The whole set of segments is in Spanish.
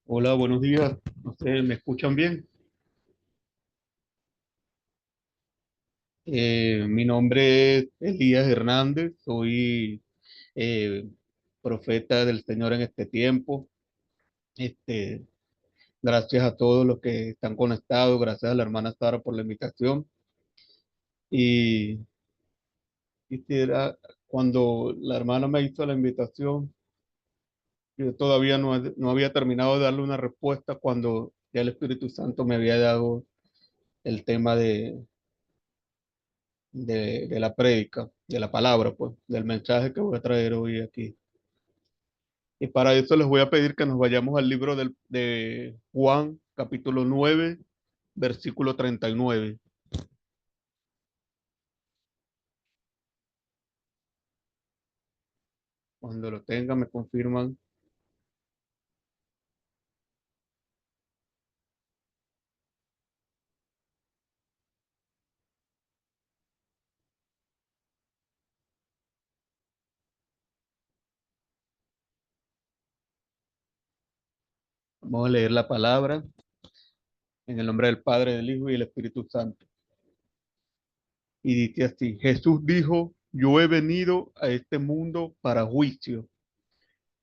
Hola, buenos días. No sé, ¿me escuchan bien? Mi nombre es Elías Hernández, soy eh, profeta del Señor en este tiempo. Este, Gracias a todos los que están conectados, gracias a la hermana Sara por la invitación. Y quisiera, cuando la hermana me hizo la invitación, yo todavía no había terminado de darle una respuesta cuando ya el Espíritu Santo me había dado el tema de la prédica, de la palabra, pues, del mensaje que voy a traer hoy aquí. Y para eso les voy a pedir que nos vayamos al libro de Juan, capítulo 9, versículo 39. Cuando lo tengan, me confirman. Vamos a leer la palabra en el nombre del Padre, del Hijo y del Espíritu Santo. Y dice así, Jesús dijo, yo he venido a este mundo para juicio,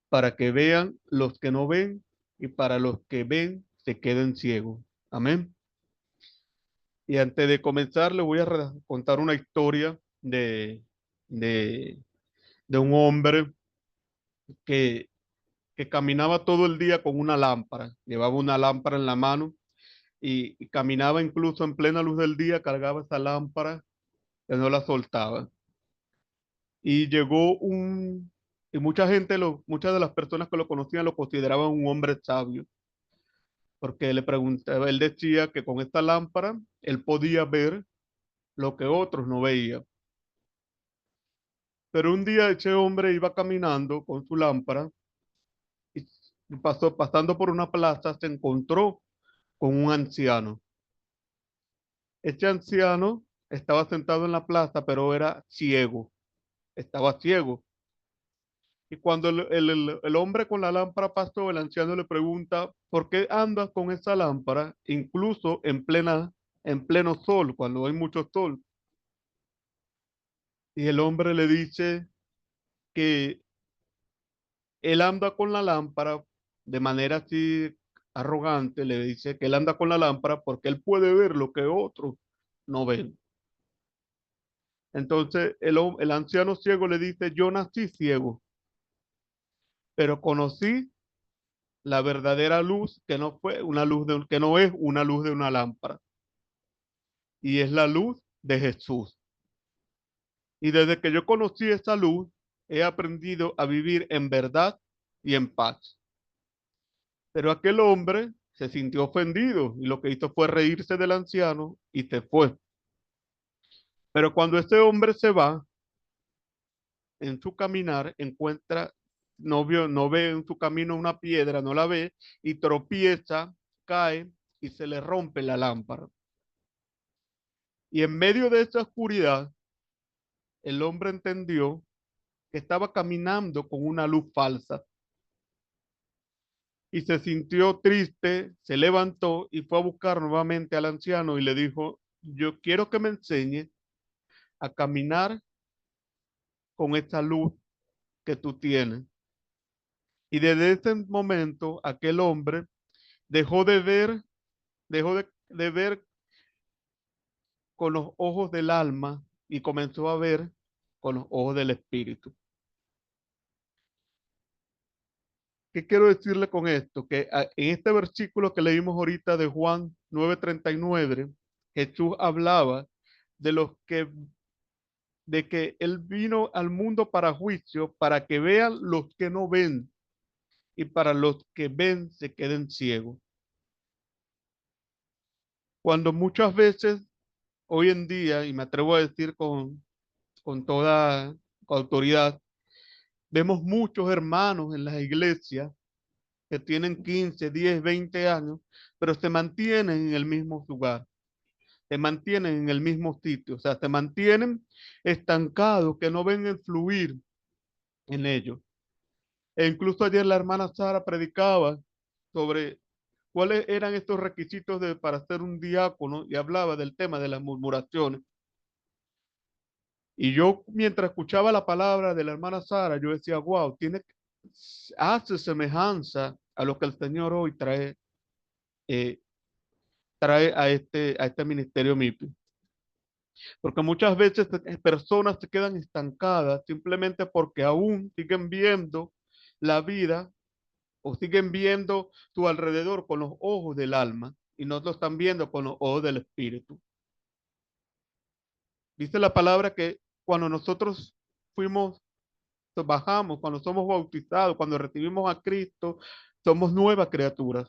para que vean los que no ven y para los que ven se queden ciegos. Amén. Y antes de comenzar, les voy a contar una historia de, de un hombre que, que caminaba todo el día con una lámpara. Llevaba una lámpara en la mano y caminaba incluso en plena luz del día, cargaba esa lámpara que no la soltaba. Y y mucha gente, muchas de las personas que lo conocían lo consideraban un hombre sabio, porque le preguntaba, él decía que con esta lámpara él podía ver lo que otros no veían. Pero un día ese hombre iba caminando con su lámpara y pasando por una plaza, se encontró con un anciano. Este anciano estaba sentado en la plaza, pero era ciego, estaba ciego. Y cuando el hombre con la lámpara pasó, el anciano le pregunta, ¿por qué andas con esa lámpara, incluso en pleno sol, cuando hay mucho sol? Y el hombre le dice que él anda con la lámpara de manera así arrogante, le dice que él anda con la lámpara porque él puede ver lo que otros no ven. Entonces el anciano ciego le dice, yo nací ciego, pero conocí la verdadera luz que no fue una luz que no es una luz de una lámpara, y es la luz de Jesús. Y desde que yo conocí esa luz, he aprendido a vivir en verdad y en paz. Pero aquel hombre se sintió ofendido y lo que hizo fue reírse del anciano y se fue. Pero cuando ese hombre se va, en su caminar encuentra, no ve en su camino una piedra, no la ve y tropieza, cae y se le rompe la lámpara. Y en medio de esa oscuridad, el hombre entendió que estaba caminando con una luz falsa y se sintió triste, se levantó y fue a buscar nuevamente al anciano y le dijo, yo quiero que me enseñe a caminar con esa luz que tú tienes. Y desde ese momento aquel hombre dejó de ver, de ver con los ojos del alma y comenzó a ver con los ojos del espíritu. ¿Qué quiero decirle con esto? Que en este versículo que leímos ahorita de Juan 9:39, Jesús hablaba de los que de que él vino al mundo para juicio, para que vean los que no ven y para los que ven se queden ciegos. Cuando muchas veces hoy en día, y me atrevo a decir con toda autoridad, vemos muchos hermanos en las iglesias que tienen 15, 10, 20 años, pero se mantienen en el mismo lugar, se mantienen en el mismo sitio, o sea, se mantienen estancados, que no ven el fluir en ellos. E incluso ayer la hermana Sara predicaba sobre cuáles eran estos requisitos para ser un diácono y hablaba del tema de las murmuraciones. Y yo, mientras escuchaba la palabra de la hermana Sara, yo decía, wow, hace semejanza a lo que el Señor hoy eh, trae a este ministerio MIPI. Porque muchas veces personas se quedan estancadas simplemente porque aún siguen viendo la vida o siguen viendo su alrededor con los ojos del alma y no lo están viendo con los ojos del espíritu. Dice la palabra que cuando nosotros fuimos, bajamos, cuando somos bautizados, cuando recibimos a Cristo, somos nuevas criaturas.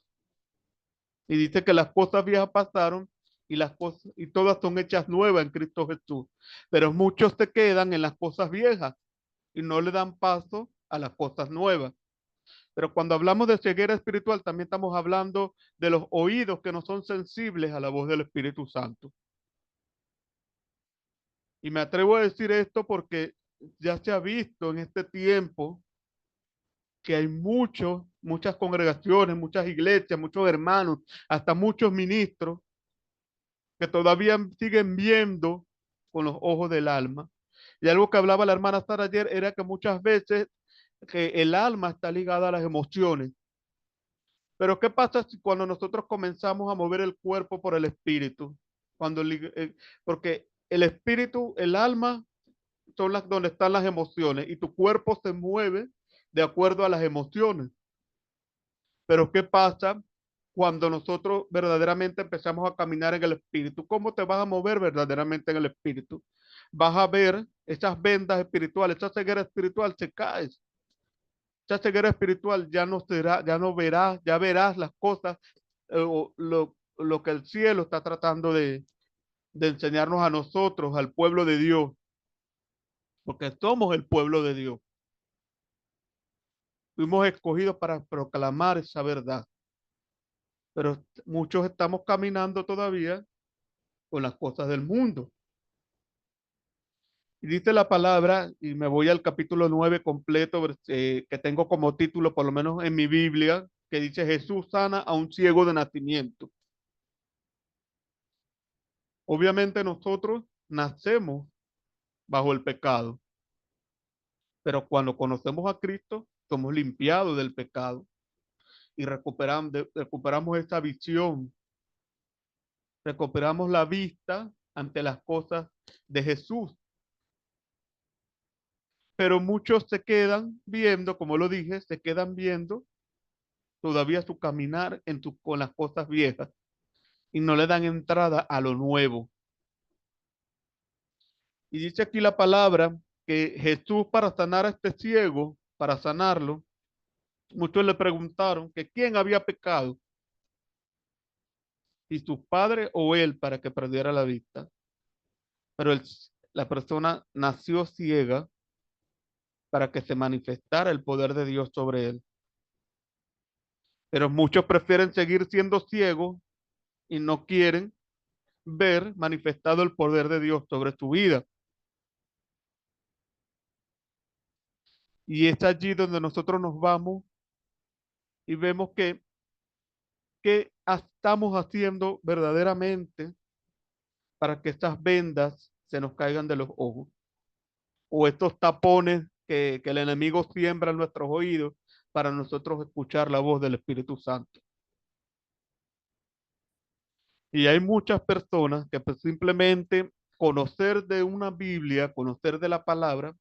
Y dice que las cosas viejas pasaron y las cosas y todas son hechas nuevas en Cristo Jesús. Pero muchos se quedan en las cosas viejas y no le dan paso a las cosas nuevas. Pero cuando hablamos de ceguera espiritual, también estamos hablando de los oídos que no son sensibles a la voz del Espíritu Santo. Y me atrevo a decir esto porque ya se ha visto en este tiempo que hay muchas congregaciones, muchas iglesias, muchos hermanos, hasta muchos ministros que todavía siguen viendo con los ojos del alma. Y algo que hablaba la hermana Sara ayer era que muchas veces que el alma está ligada a las emociones. Pero ¿qué pasa si cuando nosotros comenzamos a mover el cuerpo por el espíritu? Porque el espíritu, el alma, son las donde están las emociones y tu cuerpo se mueve de acuerdo a las emociones. Pero ¿qué pasa cuando nosotros verdaderamente empezamos a caminar en el espíritu? ¿Cómo te vas a mover verdaderamente en el espíritu? Vas a ver esas vendas espirituales, esa ceguera espiritual se cae. Esa ceguera espiritual ya no será, ya no verás, ya verás las cosas, lo que el cielo está tratando de enseñarnos a nosotros, al pueblo de Dios, porque somos el pueblo de Dios. Fuimos escogidos para proclamar esa verdad, pero muchos estamos caminando todavía con las cosas del mundo. Y dice la palabra, y me voy al capítulo 9 completo, que tengo como título, por lo menos en mi Biblia, que dice Jesús sana a un ciego de nacimiento. Obviamente nosotros nacemos bajo el pecado, pero cuando conocemos a Cristo, somos limpiados del pecado y recuperamos esa visión, recuperamos la vista ante las cosas de Jesús. Pero muchos se quedan viendo, como lo dije, se quedan viendo todavía su caminar con las cosas viejas y no le dan entrada a lo nuevo. Y dice aquí la palabra que Jesús para sanar a este ciego, para sanarlo, muchos le preguntaron que quién había pecado, si su padre o él, para que perdiera la vista. Pero la persona nació ciega para que se manifestara el poder de Dios sobre él. Pero muchos prefieren seguir siendo ciegos y no quieren ver manifestado el poder de Dios sobre su vida. Y es allí donde nosotros nos vamos y vemos que estamos haciendo verdaderamente para que estas vendas se nos caigan de los ojos o estos tapones que el enemigo siembra en nuestros oídos para nosotros escuchar la voz del Espíritu Santo. Y hay muchas personas que pues, simplemente conocer de una Biblia, conocer de la palabra,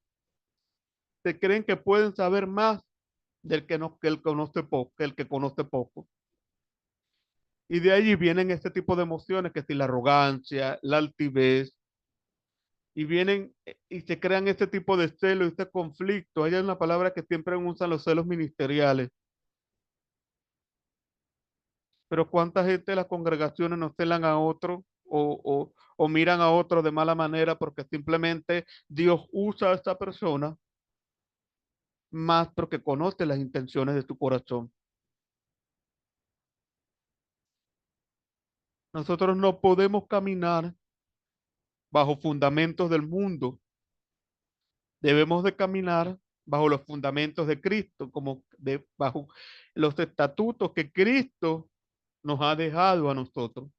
se creen que pueden saber más del que el conoce poco, que el que conoce poco. Y de allí vienen este tipo de emociones, que si la arrogancia, la altivez, y vienen y se crean este tipo de celos, este conflicto. Hay una palabra que siempre usan los celos ministeriales. Pero cuánta gente de las congregaciones no celan a otro o miran a otro de mala manera porque simplemente Dios usa a esta persona más porque conoce las intenciones de tu corazón. Nosotros no podemos caminar bajo fundamentos del mundo. Debemos de caminar bajo los fundamentos de Cristo, bajo los estatutos que Cristo nos ha dejado a nosotros.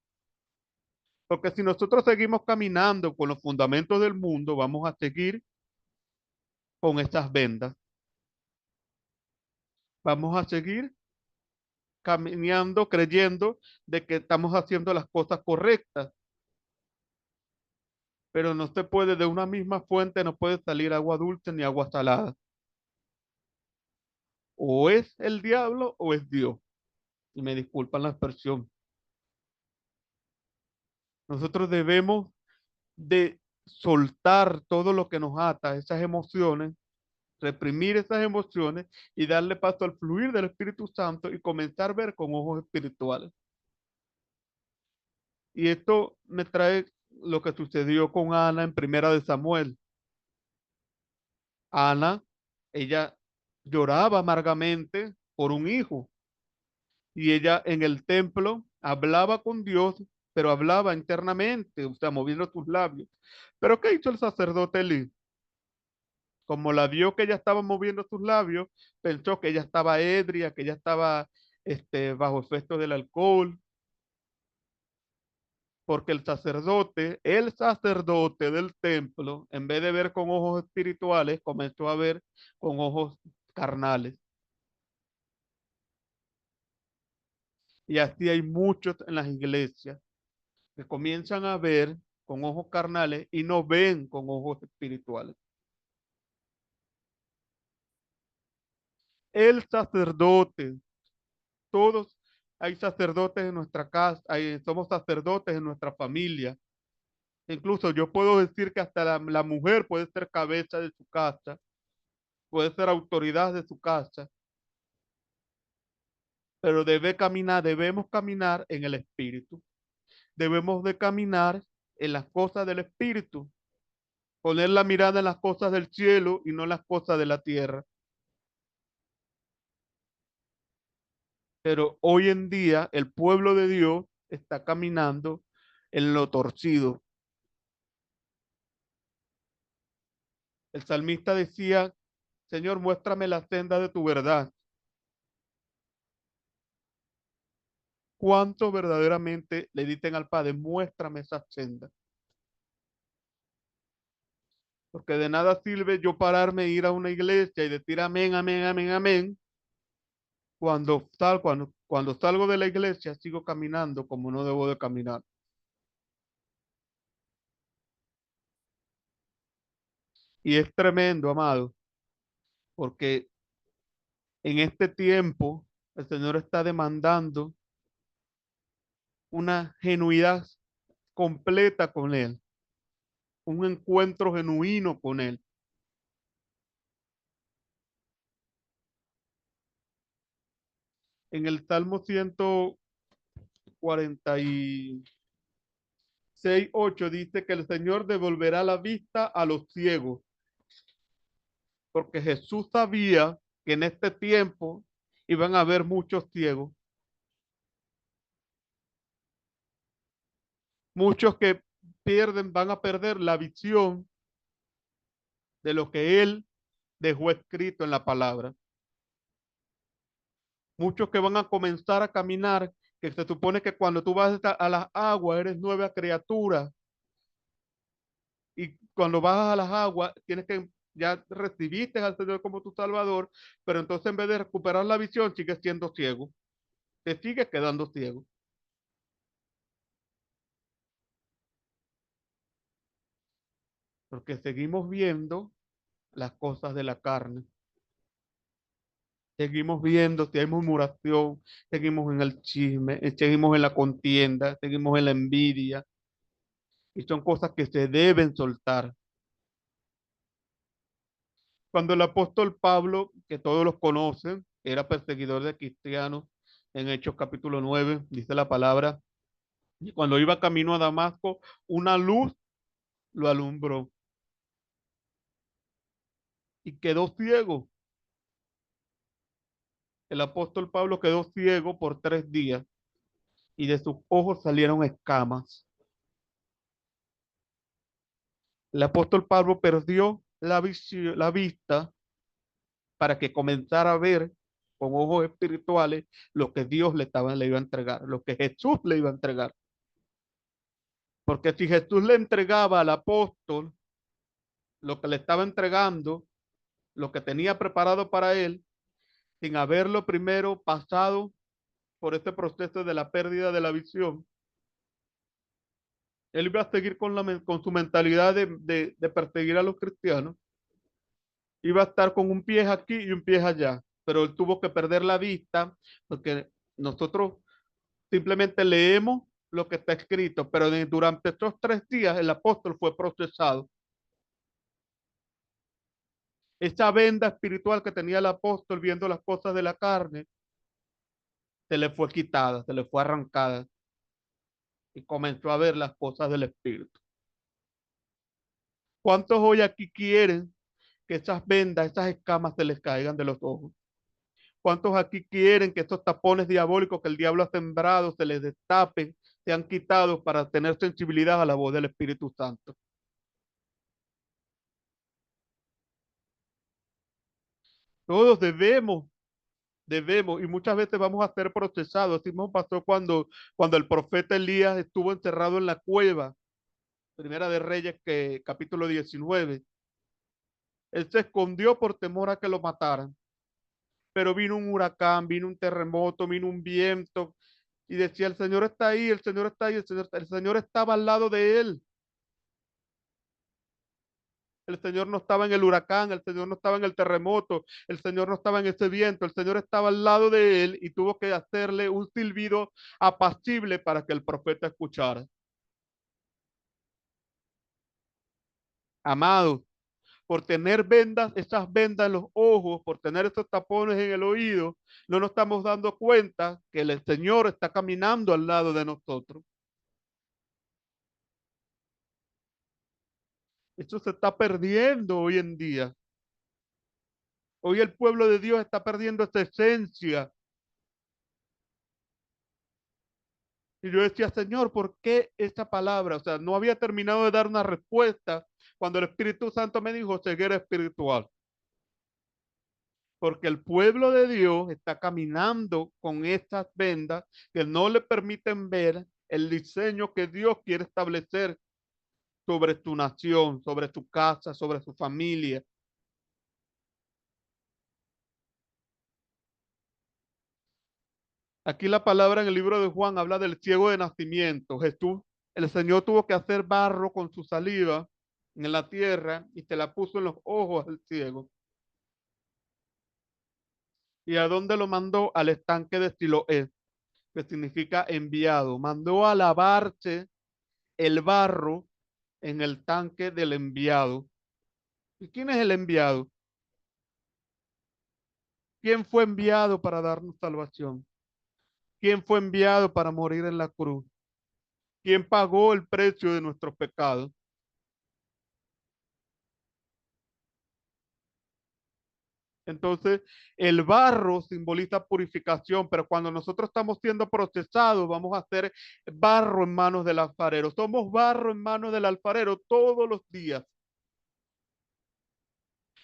Porque si nosotros seguimos caminando con los fundamentos del mundo, vamos a seguir con estas vendas. Vamos a seguir caminando creyendo de que estamos haciendo las cosas correctas, pero no se puede, de una misma fuente no puede salir agua dulce ni agua salada. O es el diablo o es Dios. Y me disculpan la expresión. Nosotros debemos de soltar todo lo que nos ata, esas emociones, reprimir esas emociones y darle paso al fluir del Espíritu Santo y comenzar a ver con ojos espirituales. Y esto me trae lo que sucedió con Ana en Primera de Samuel. Ana, ella lloraba amargamente por un hijo y ella en el templo hablaba con Dios, pero hablaba internamente, o sea, moviendo sus labios. Pero ¿qué hizo el sacerdote Elí? Como la vio que ella estaba moviendo sus labios, pensó que ella estaba ebria, que ella estaba bajo efecto del alcohol, porque el sacerdote del templo, en vez de ver con ojos espirituales, comenzó a ver con ojos carnales. Y así hay muchos en las iglesias que comienzan a ver con ojos carnales y no ven con ojos espirituales. El sacerdote, todos hay sacerdotes en nuestra casa, somos sacerdotes en nuestra familia. Incluso yo puedo decir que hasta la mujer puede ser cabeza de su casa, puede ser autoridad de su casa, pero debemos caminar en el espíritu. Debemos de caminar en las cosas del espíritu, poner la mirada en las cosas del cielo y no en las cosas de la tierra. Pero hoy en día el pueblo de Dios está caminando en lo torcido. El salmista decía, Señor, muéstrame la senda de tu verdad. ¿Cuánto verdaderamente le dicen al Padre, muéstrame esa senda? Porque de nada sirve yo pararme, ir a una iglesia y decir amén, amén, amén, amén. Cuando salgo de la iglesia sigo caminando como no debo de caminar. Y es tremendo, amado, porque en este tiempo el Señor está demandando una genuidad completa con Él, un encuentro genuino con Él. En el Salmo 146:8 dice que el Señor devolverá la vista a los ciegos, porque Jesús sabía que en este tiempo iban a haber muchos ciegos, muchos que van a perder la visión de lo que Él dejó escrito en la palabra. Muchos que van a comenzar a caminar, que se supone que cuando tú vas a las aguas eres nueva criatura, y cuando vas a las aguas tienes que, ya recibiste al Señor como tu Salvador, pero entonces en vez de recuperar la visión sigues siendo ciego, te sigues quedando ciego, porque seguimos viendo las cosas de la carne. Seguimos viendo si hay murmuración, seguimos en el chisme, seguimos en la contienda, seguimos en la envidia, y son cosas que se deben soltar. Cuando el apóstol Pablo, que todos los conocen, era perseguidor de cristianos, en Hechos capítulo 9 dice la palabra, y cuando iba camino a Damasco, una luz lo alumbró y quedó ciego. El apóstol Pablo quedó ciego por 3 días y de sus ojos salieron escamas. El apóstol Pablo perdió la vista para que comenzara a ver con ojos espirituales lo que Dios le iba a entregar, lo que Jesús le iba a entregar. Porque si Jesús le entregaba al apóstol lo que le estaba entregando, lo que tenía preparado para él, sin haberlo primero pasado por este proceso de la pérdida de la visión, él iba a seguir con su mentalidad de perseguir a los cristianos, iba a estar con un pie aquí y un pie allá, pero él tuvo que perder la vista porque nosotros simplemente leemos lo que está escrito, pero durante estos 3 días el apóstol fue procesado. Esa venda espiritual que tenía el apóstol viendo las cosas de la carne, se le fue quitada, se le fue arrancada y comenzó a ver las cosas del espíritu. ¿Cuántos hoy aquí quieren que esas vendas, esas escamas se les caigan de los ojos? ¿Cuántos aquí quieren que estos tapones diabólicos que el diablo ha sembrado se les destapen, sean quitados para tener sensibilidad a la voz del Espíritu Santo? Todos debemos, y muchas veces vamos a ser procesados. Así mismo pasó cuando el profeta Elías estuvo encerrado en la cueva, Primera de Reyes, capítulo 19. Él se escondió por temor a que lo mataran. Pero vino un huracán, vino un terremoto, vino un viento, y decía, el Señor está ahí, el Señor está ahí, el Señor estaba al lado de él. El Señor no estaba en el huracán, el Señor no estaba en el terremoto, el Señor no estaba en ese viento, el Señor estaba al lado de él y tuvo que hacerle un silbido apacible para que el profeta escuchara. Amados, por tener vendas, esas vendas en los ojos, por tener esos tapones en el oído, no nos estamos dando cuenta que el Señor está caminando al lado de nosotros. Eso se está perdiendo hoy en día. Hoy el pueblo de Dios está perdiendo esa esencia. Y yo decía, Señor, ¿por qué esta palabra? O sea, no había terminado de dar una respuesta cuando el Espíritu Santo me dijo ceguera espiritual. Porque el pueblo de Dios está caminando con estas vendas que no le permiten ver el diseño que Dios quiere establecer sobre tu nación, sobre tu casa, sobre su familia. Aquí la palabra en el libro de Juan habla del ciego de nacimiento. Jesús, el Señor tuvo que hacer barro con su saliva en la tierra y se la puso en los ojos al ciego. ¿Y a dónde lo mandó? Al estanque de Siloé, que significa enviado. Mandó a lavarse el barro en el tanque del enviado. ¿Y quién es el enviado? ¿Quién fue enviado para darnos salvación? ¿Quién fue enviado para morir en la cruz? ¿Quién pagó el precio de nuestros pecados? Entonces, el barro simboliza purificación, pero cuando nosotros estamos siendo procesados, vamos a ser barro en manos del alfarero. Somos barro en manos del alfarero todos los días.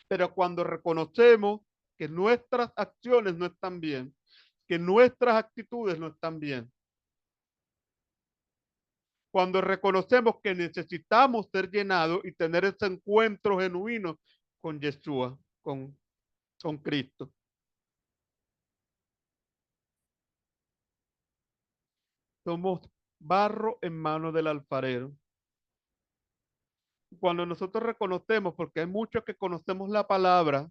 Pero cuando reconocemos que nuestras acciones no están bien, que nuestras actitudes no están bien, cuando reconocemos que necesitamos ser llenados y tener ese encuentro genuino con Yeshua, con Cristo, somos barro en manos del alfarero. Cuando nosotros reconocemos, porque hay muchos que conocemos la palabra,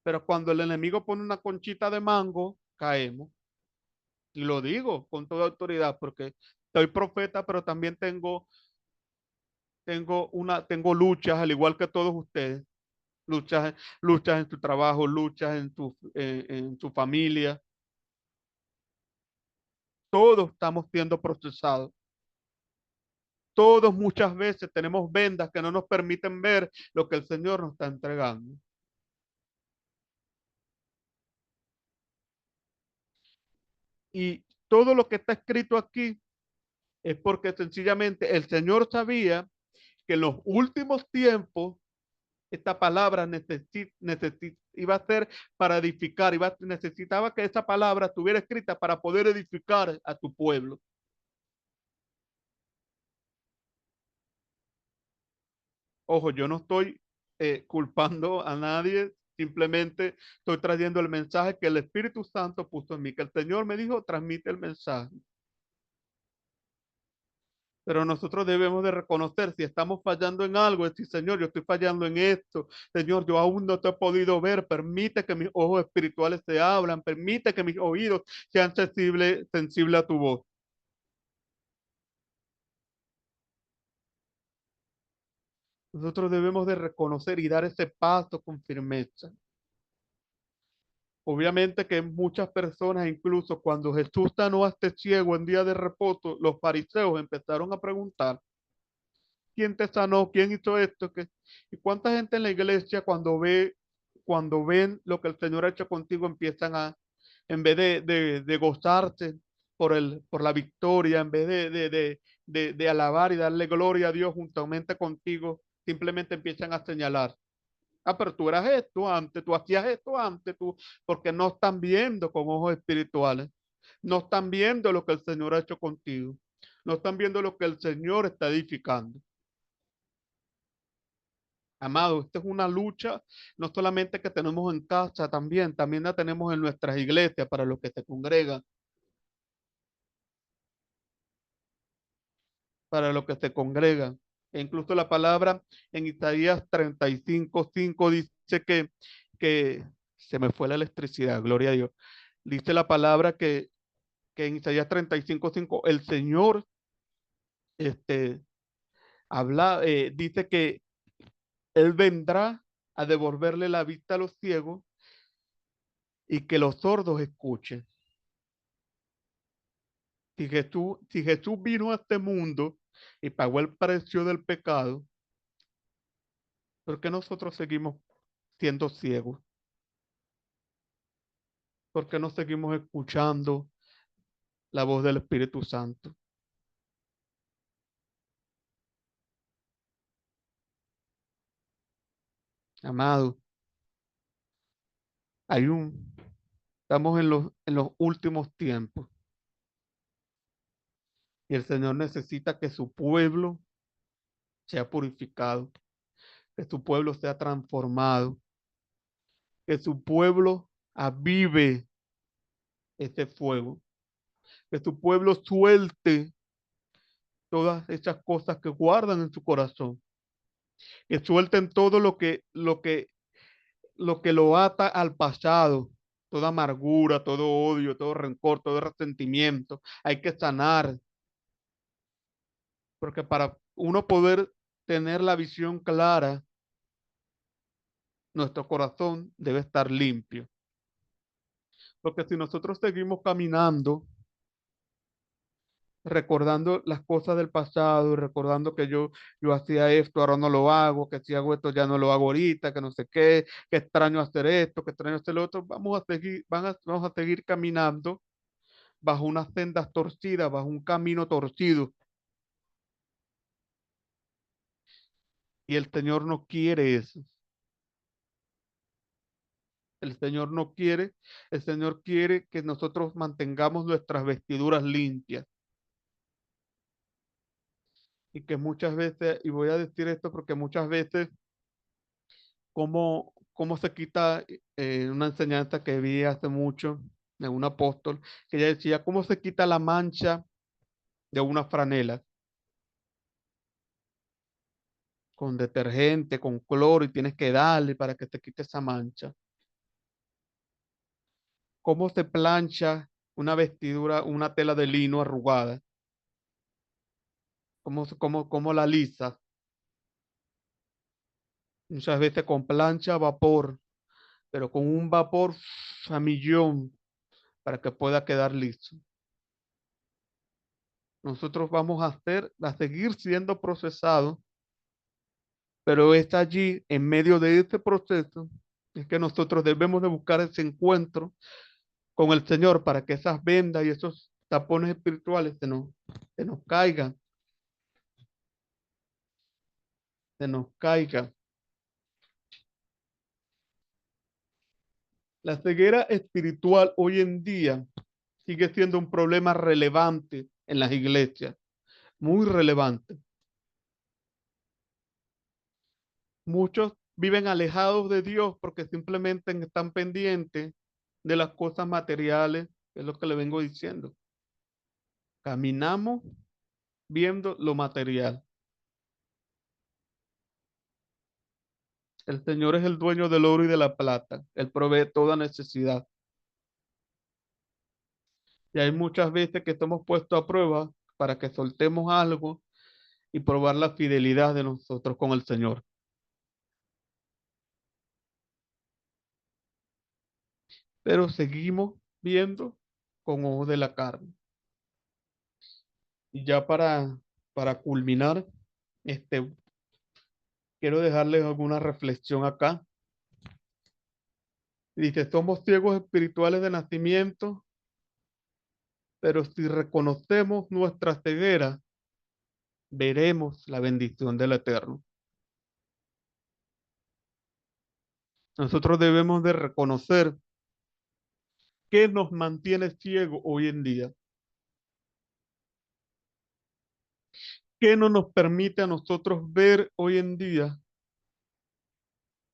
pero cuando el enemigo pone una conchita de mango, caemos. Y lo digo con toda autoridad, porque soy profeta, pero también tengo luchas, al igual que todos ustedes. Luchas en su trabajo, luchas en su familia. Todos estamos siendo procesados. Todos muchas veces tenemos vendas que no nos permiten ver lo que el Señor nos está entregando. Y todo lo que está escrito aquí es porque sencillamente el Señor sabía que en los últimos tiempos Esta palabra iba a ser para edificar, necesitaba que esa palabra estuviera escrita para poder edificar a tu pueblo. Ojo, yo no estoy culpando a nadie, simplemente estoy trayendo el mensaje que el Espíritu Santo puso en mí, que el Señor me dijo, transmite el mensaje. Pero nosotros debemos de reconocer si estamos fallando en algo, decir, Señor, yo estoy fallando en esto, Señor, yo aún no te he podido ver, permite que mis ojos espirituales se abran, permite que mis oídos sean sensibles a tu voz. Nosotros debemos de reconocer y dar ese paso con firmeza. Obviamente que muchas personas, incluso cuando Jesús sanó a este ciego en día de reposo, los fariseos empezaron a preguntar, ¿quién te sanó? ¿Quién hizo esto? ¿Qué? ¿Y cuánta gente en la iglesia cuando ven lo que el Señor ha hecho contigo, empiezan a, en vez de gozarse por la victoria, en vez de alabar y darle gloria a Dios juntamente contigo, simplemente empiezan a señalar? Ah, pero tú eras esto antes, tú hacías esto antes, porque no están viendo con ojos espirituales, no están viendo lo que el Señor ha hecho contigo, no están viendo lo que el Señor está edificando. Amado, esta es una lucha, no solamente que tenemos en casa, también la tenemos en nuestras iglesias para los que se congregan, para los que se congregan. E incluso la palabra en Isaías 35:5 dice que se me fue la electricidad, gloria a Dios. Dice la palabra que en Isaías 35:5 el Señor este, dice que Él vendrá a devolverle la vista a los ciegos y que los sordos escuchen. Si Jesús vino a este mundo y pagó el precio del pecado, ¿por qué nosotros seguimos siendo ciegos? ¿Por qué no seguimos escuchando la voz del Espíritu Santo? Amado, hay un, estamos en los últimos tiempos y el Señor necesita que su pueblo sea purificado, que su pueblo sea transformado, que su pueblo avive ese fuego, que su pueblo suelte todas esas cosas que guardan en su corazón, que suelten todo lo que lo ata al pasado, toda amargura, todo odio, todo rencor, todo resentimiento. Hay que sanar, porque para uno poder tener la visión clara, nuestro corazón debe estar limpio. Porque si nosotros seguimos caminando, recordando las cosas del pasado, recordando que yo hacía esto, ahora no lo hago, que si hago esto ya no lo hago ahorita, que no sé qué, que extraño hacer esto, que extraño hacer lo otro, vamos a seguir caminando bajo unas sendas torcidas, bajo un camino torcido. Y el Señor no quiere eso. El Señor no quiere, el Señor quiere que nosotros mantengamos nuestras vestiduras limpias. Y que muchas veces, y voy a decir esto porque muchas veces cómo se quita una enseñanza que vi hace mucho de un apóstol, que ella decía, cómo se quita la mancha de una franela con detergente, con cloro, y tienes que darle para que te quite esa mancha. Cómo se plancha una vestidura, una tela de lino arrugada, cómo la lisa, muchas veces con plancha a vapor, pero con un vapor a millón para que pueda quedar liso. Nosotros vamos a seguir siendo procesados, pero es allí, en medio de este proceso, es que nosotros debemos de buscar ese encuentro con el Señor para que esas vendas y esos tapones espirituales se nos caigan, se nos caigan. La ceguera espiritual hoy en día sigue siendo un problema relevante en las iglesias, muy relevante. Muchos viven alejados de Dios porque simplemente están pendientes de las cosas materiales, que es lo que le vengo diciendo. Caminamos viendo lo material. El Señor es el dueño del oro y de la plata. Él provee toda necesidad. Y hay muchas veces que estamos puestos a prueba para que soltemos algo y probar la fidelidad de nosotros con el Señor. Pero seguimos viendo con ojos de la carne. Y ya para culminar, este, quiero dejarles alguna reflexión acá. Dice, somos ciegos espirituales de nacimiento, pero si reconocemos nuestra ceguera, veremos la bendición del Eterno. Nosotros debemos de reconocer qué nos mantiene ciegos hoy en día, qué no nos permite a nosotros ver hoy en día,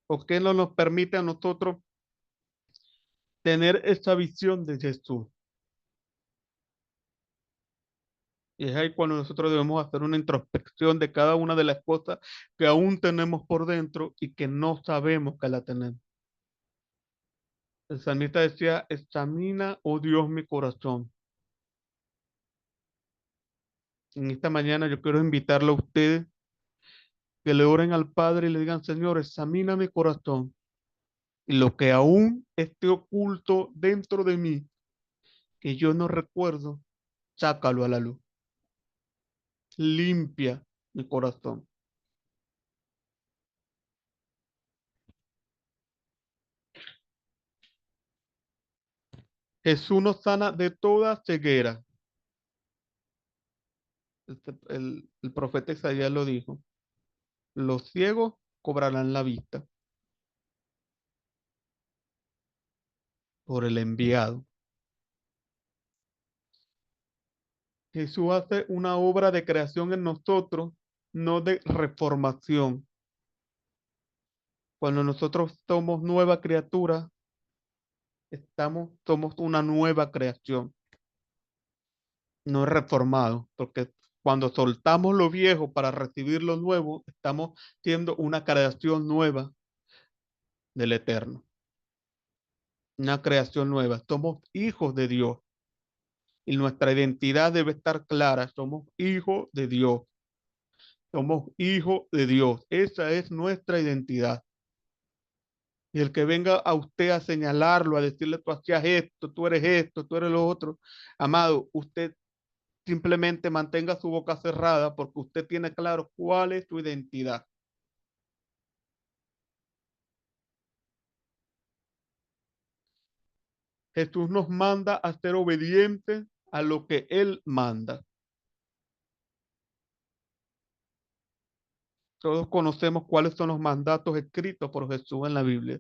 o qué no nos permite a nosotros tener esa visión de Jesús. Y es ahí cuando nosotros debemos hacer una introspección de cada una de las cosas que aún tenemos por dentro y que no sabemos que la tenemos. El salmista decía, examina, oh Dios, mi corazón. En esta mañana yo quiero invitarle a ustedes que le oren al Padre y le digan, Señor, examina mi corazón y lo que aún esté oculto dentro de mí, que yo no recuerdo, sácalo a la luz. Limpia mi corazón. Jesús nos sana de toda ceguera. El profeta Isaías lo dijo. Los ciegos cobrarán la vista por el enviado. Jesús hace una obra de creación en nosotros, no de reformación. Cuando nosotros somos nueva criatura, somos una nueva creación, no reformado, porque cuando soltamos lo viejo para recibir lo nuevo, estamos siendo una creación nueva del Eterno, una creación nueva. Somos hijos de Dios y nuestra identidad debe estar clara. Somos hijos de Dios. Somos hijos de Dios. Esa es nuestra identidad. Y el que venga a usted a señalarlo, a decirle tú hacías esto, tú eres lo otro, amado, usted simplemente mantenga su boca cerrada porque usted tiene claro cuál es su identidad. Jesús nos manda a ser obedientes a lo que Él manda. Todos conocemos cuáles son los mandatos escritos por Jesús en la Biblia.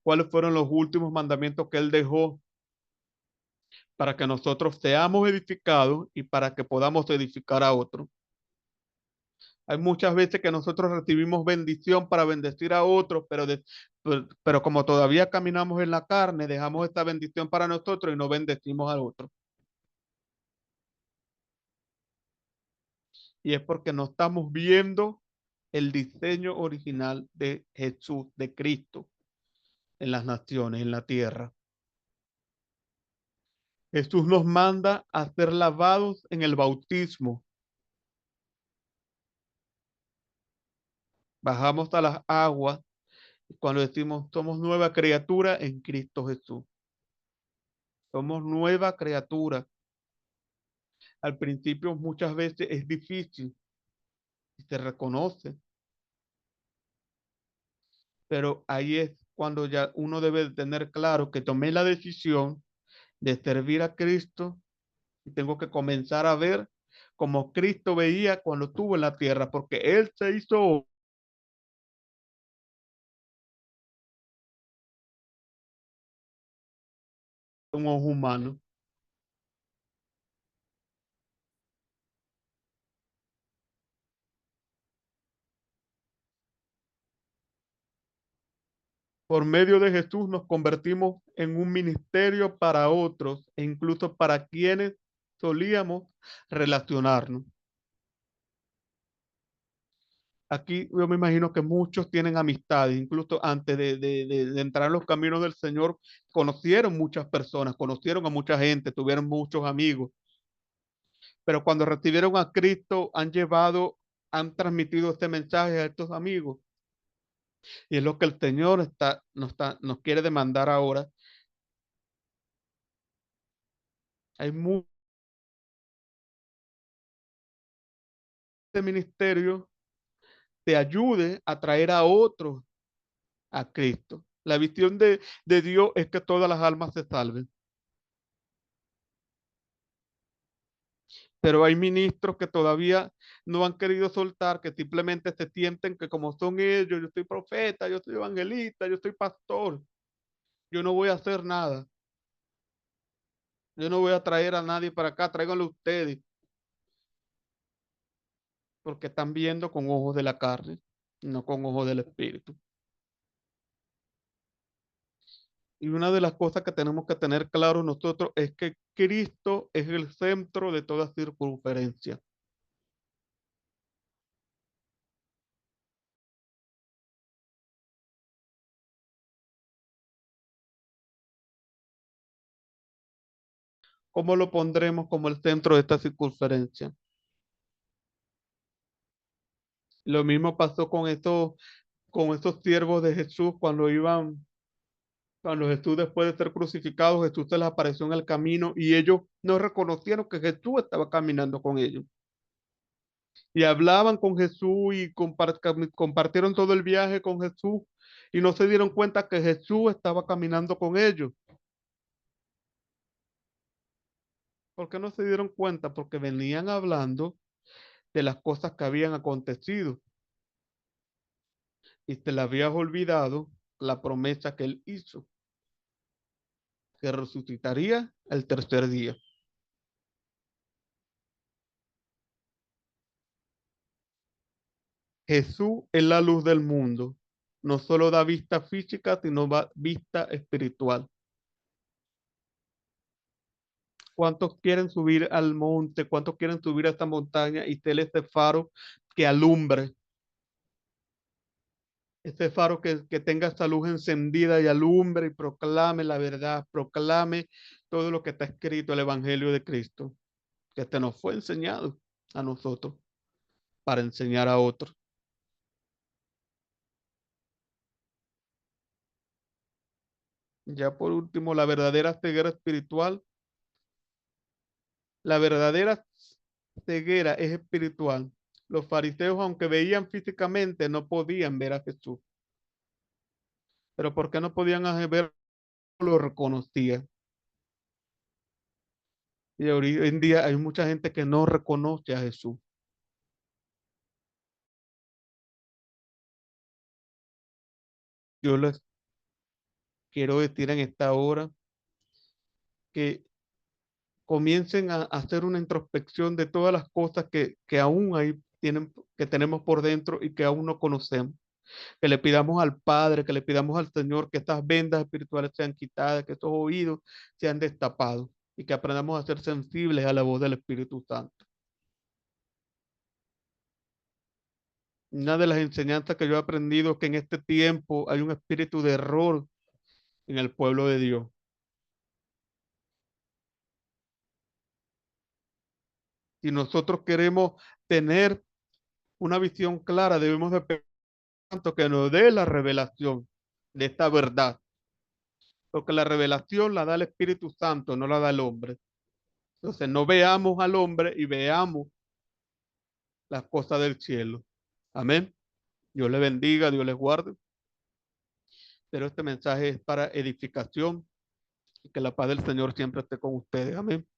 Cuáles fueron los últimos mandamientos que Él dejó para que nosotros seamos edificados y para que podamos edificar a otros. Hay muchas veces que nosotros recibimos bendición para bendecir a otros, pero como todavía caminamos en la carne, dejamos esta bendición para nosotros y no bendecimos al otro. Y es porque no estamos viendo el diseño original de Jesús, de Cristo, en las naciones, en la tierra. Jesús nos manda a ser lavados en el bautismo. Bajamos a las aguas cuando decimos somos nueva criatura en Cristo Jesús. Somos nueva criatura. Al principio muchas veces es difícil y se reconoce, pero ahí es cuando ya uno debe tener claro que tomé la decisión de servir a Cristo y tengo que comenzar a ver como Cristo veía cuando estuvo en la tierra, porque Él se hizo un ojo humano. Por medio de Jesús nos convertimos en un ministerio para otros e incluso para quienes solíamos relacionarnos. Aquí yo me imagino que muchos tienen amistades, incluso antes de entrar en los caminos del Señor, conocieron muchas personas, conocieron a mucha gente, tuvieron muchos amigos, pero cuando recibieron a Cristo han llevado, han transmitido este mensaje a estos amigos. Y es lo que el Señor nos quiere demandar ahora. Hay mucho ministerio te ayude a traer a otros a Cristo. La visión de Dios es que todas las almas se salven. Pero hay ministros que todavía no han querido soltar, que simplemente se sienten que como son ellos, yo soy profeta, yo soy evangelista, yo soy pastor, yo no voy a hacer nada. Yo no voy a traer a nadie para acá, tráiganlo ustedes, porque están viendo con ojos de la carne, no con ojos del espíritu. Y una de las cosas que tenemos que tener claro nosotros es que Cristo es el centro de toda circunferencia. ¿Cómo lo pondremos como el centro de esta circunferencia? Lo mismo pasó con estos siervos de Jesús cuando Jesús después de ser crucificado, Jesús se les apareció en el camino y ellos no reconocieron que Jesús estaba caminando con ellos. Y hablaban con Jesús y compartieron todo el viaje con Jesús y no se dieron cuenta que Jesús estaba caminando con ellos. ¿Por qué no se dieron cuenta? Porque venían hablando de las cosas que habían acontecido y se le había olvidado la promesa que él hizo, que resucitaría el tercer día. Jesús es la luz del mundo. No solo da vista física, sino vista espiritual. ¿Cuántos quieren subir al monte? ¿Cuántos quieren subir a esta montaña y ser ese faro que alumbre? Ese faro que tenga esta luz encendida y alumbre y proclame la verdad, proclame todo lo que está escrito, el Evangelio de Cristo, que este nos fue enseñado a nosotros para enseñar a otros. Ya por último, la verdadera ceguera es espiritual. Los fariseos, aunque veían físicamente, no podían ver a Jesús. Pero ¿por qué no podían ver? Lo reconocían. Y hoy en día hay mucha gente que no reconoce a Jesús. Yo les quiero decir en esta hora que comiencen a hacer una introspección de todas las cosas que aún que tenemos por dentro y que aún no conocemos. Que le pidamos al Padre, que le pidamos al Señor que estas vendas espirituales sean quitadas, que estos oídos sean destapados y que aprendamos a ser sensibles a la voz del Espíritu Santo. Una de las enseñanzas que yo he aprendido es que en este tiempo hay un espíritu de error en el pueblo de Dios. Si nosotros queremos tener una visión clara, debemos de pedir tanto que nos dé la revelación de esta verdad, porque la revelación la da el Espíritu Santo, no la da el hombre. Entonces no veamos al hombre y veamos las cosas del cielo. Amén. Dios les bendiga, Dios les guarde. Pero este mensaje es para edificación y que la paz del Señor siempre esté con ustedes. Amén.